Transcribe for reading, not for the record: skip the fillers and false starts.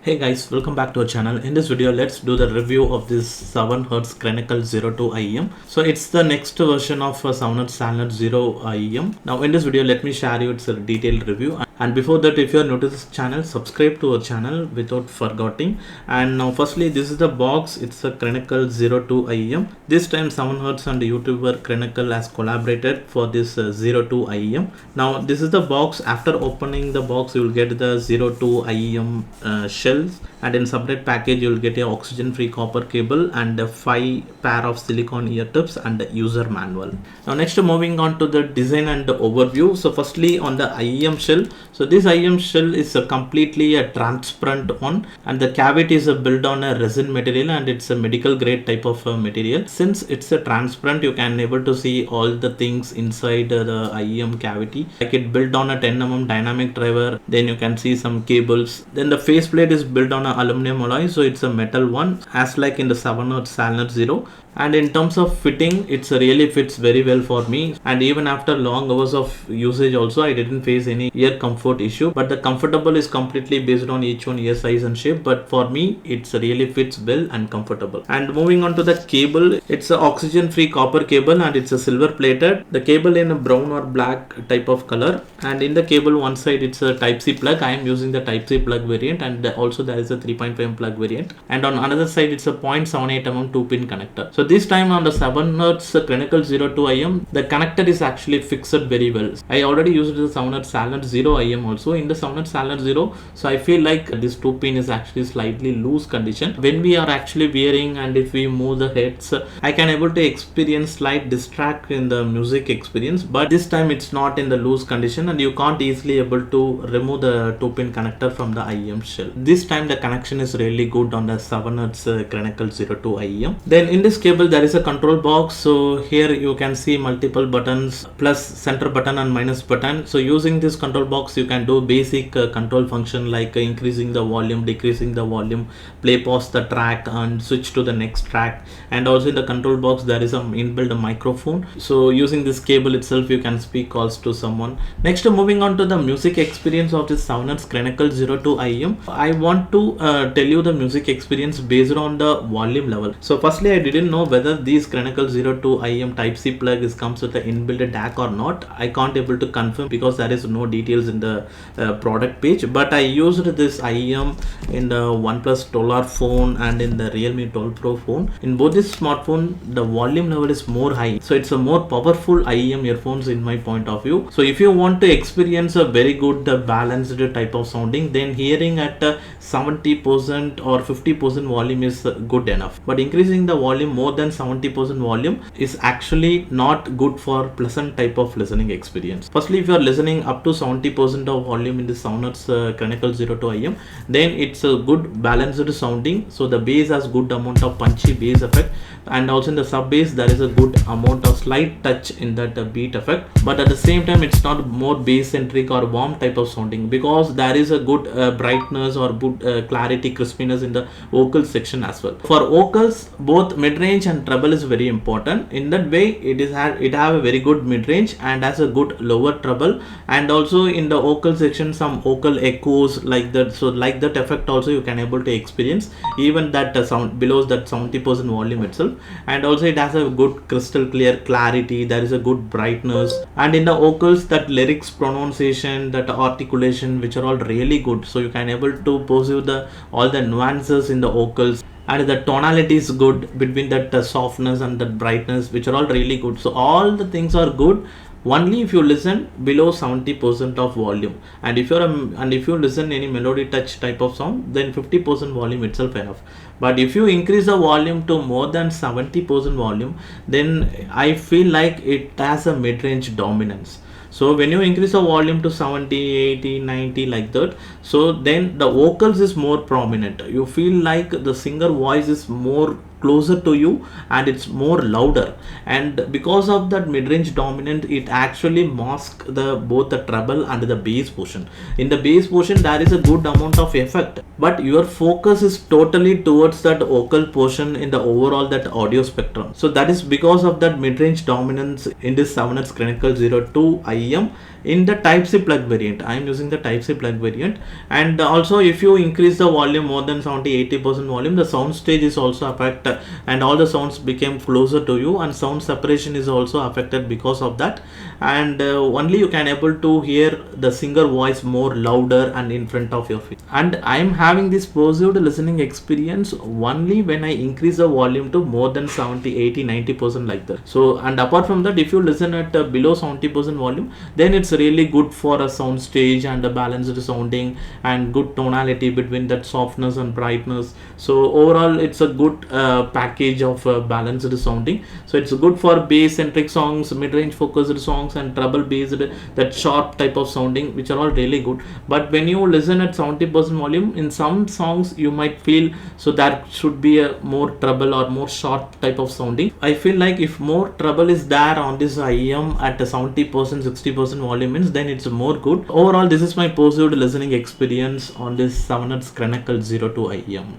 Hey guys, welcome back to our channel. In this video, let's do the review of this 7Hz Chronicle 02 IEM. So it's the next version of 7Hz Standard 0 IEM. Now in this video, let me share you its detailed review. And before that, if you are new to this channel, subscribe to our channel without forgetting. And now firstly, this is the box. It's a Chronicle 02 IEM. This time 7Hz and YouTuber Chronicle has collaborated for this 02 IEM. Now this is the box. After opening the box, you will get the 02 IEM shells, and in separate package you will get a oxygen free copper cable and a 5 pair of silicone ear tips and a user manual. Now next, moving on to the design and the overview. So firstly, on the IEM shell, so this IEM shell is a completely a transparent one, and the cavity is built on a resin material, and it's a medical grade type of material. Since it's a transparent, you can able to see all the things inside the IEM cavity. Like it built on a 10mm dynamic driver, then you can see some cables. Then the faceplate is built on an aluminum alloy, so it's a metal one, as like in the 7Hz Standard 0. And in terms of fitting, it's really fits very well for me, and even after long hours of usage also, I didn't face any ear comfort issue. But the comfortable is completely based on each one ear size and shape, but for me it's really fits well and comfortable. And moving on to the cable, it's a oxygen free copper cable, and it's a silver plated. The cable in a brown or black type of color, and in the cable one side it's a type C plug. I am using the type C plug variant, and also there is a 3.5 plug variant, and on another side it's a 0.78mm 2-pin connector. So this time on the 7Hz Chronicle 02 IEM, the connector is actually fixed very well. I already used the 7Hz Standard 0 IEM also. In the 7Hz Standard 0, so I feel like this 2-pin is actually slightly loose condition. When we are actually wearing, and if we move the heads, I can able to experience slight distract in the music experience, but this time it's not in the loose condition, and you can't easily able to remove the 2-pin connector from the IEM shell. This time the connection is really good on the 7Hz Chronicle 02 IEM. Then in this cable there is a control box. So here you can see multiple buttons, plus center button and minus button. So using this control box, you can do basic control function like increasing the volume, decreasing the volume, play pause the track and switch to the next track. And also in the control box there is some inbuilt microphone, so using this cable itself you can speak calls to someone. Next, moving on to the music experience of this 7Hz Chronicle 02 IEM, I want to tell you the music experience based on the volume level. So firstly, I didn't know whether these Chronicle 02 IEM type C plug comes with the inbuilt DAC or not. I can't able to confirm because there is no details in the product page, but I used this IEM in the OnePlus 12R phone and in the Realme 12 Pro phone. In both this smartphone, the volume level is more high, so it's a more powerful IEM earphones in my point of view. So if you want to experience a very good balanced type of sounding, then hearing at 70% or 50% volume is good enough. But increasing the volume more than 70% volume is actually not good for pleasant type of listening experience. Firstly, if you are listening up to 70% of volume in the 7Hz Chronicle 02 IEM, then it's a good balanced sounding. So the bass has good amount of punchy bass effect, and also in the sub bass there is a good amount of slight touch in that beat effect. But at the same time, it's not more bass centric or warm type of sounding, because there is a good brightness or good clarity, crispiness in the vocal section as well. For vocals, both mid-range and treble is very important. In that way, it have a very good mid-range and has a good lower treble, and also in the vocal section some vocal echoes like that. So like that effect also you can able to experience even that sound below that 70% volume itself. And also it has a good crystal clear clarity, there is a good brightness, and in the vocals that lyrics pronunciation, that articulation, which are all really good. So you can able to perceive the all the nuances in the vocals, and the tonality is good between that softness and that brightness, which are all really good. So all the things are good only if you listen below 70% of volume, and if you listen any melody touch type of sound, then 50% volume itself enough. But if you increase the volume to more than 70% volume, then I feel like it has a mid-range dominance. So when you increase the volume to 70, 80, 90 like that, so then the vocals is more prominent. You feel like the singer voice is more closer to you and it's more louder, and because of that mid-range dominant, it actually masks the both the treble and the bass portion. In the bass portion there is a good amount of effect, but your focus is totally towards that vocal portion in the overall that audio spectrum. So that is because of that mid-range dominance in this 7Hz Chronicle 02 IEM. in the type C plug variant. I am using the type C plug variant. And also if you increase the volume more than 70-80% volume, the sound stage is also affected, and all the sounds became closer to you, and sound separation is also affected because of that. And only you can able to hear the singer voice more louder and in front of your face. And I am having this perceived listening experience only when I increase the volume to more than 70-80-90% like that. So, and apart from that, if you listen at below 70% volume, then it's really good for a sound stage and a balanced sounding and good tonality between that softness and brightness. So overall it's a good package of balanced sounding. So it's good for bass centric songs, mid-range focused songs, and treble based, that sharp type of sounding, which are all really good. But when you listen at 70% volume, in some songs you might feel so that should be a more treble or more sharp type of sounding. I feel like if more treble is there on this IEM at a 70% 60% volume means, then it's more good. Overall, this is my perceived listening experience on this 7 Hertz Chronicle 02 IEM.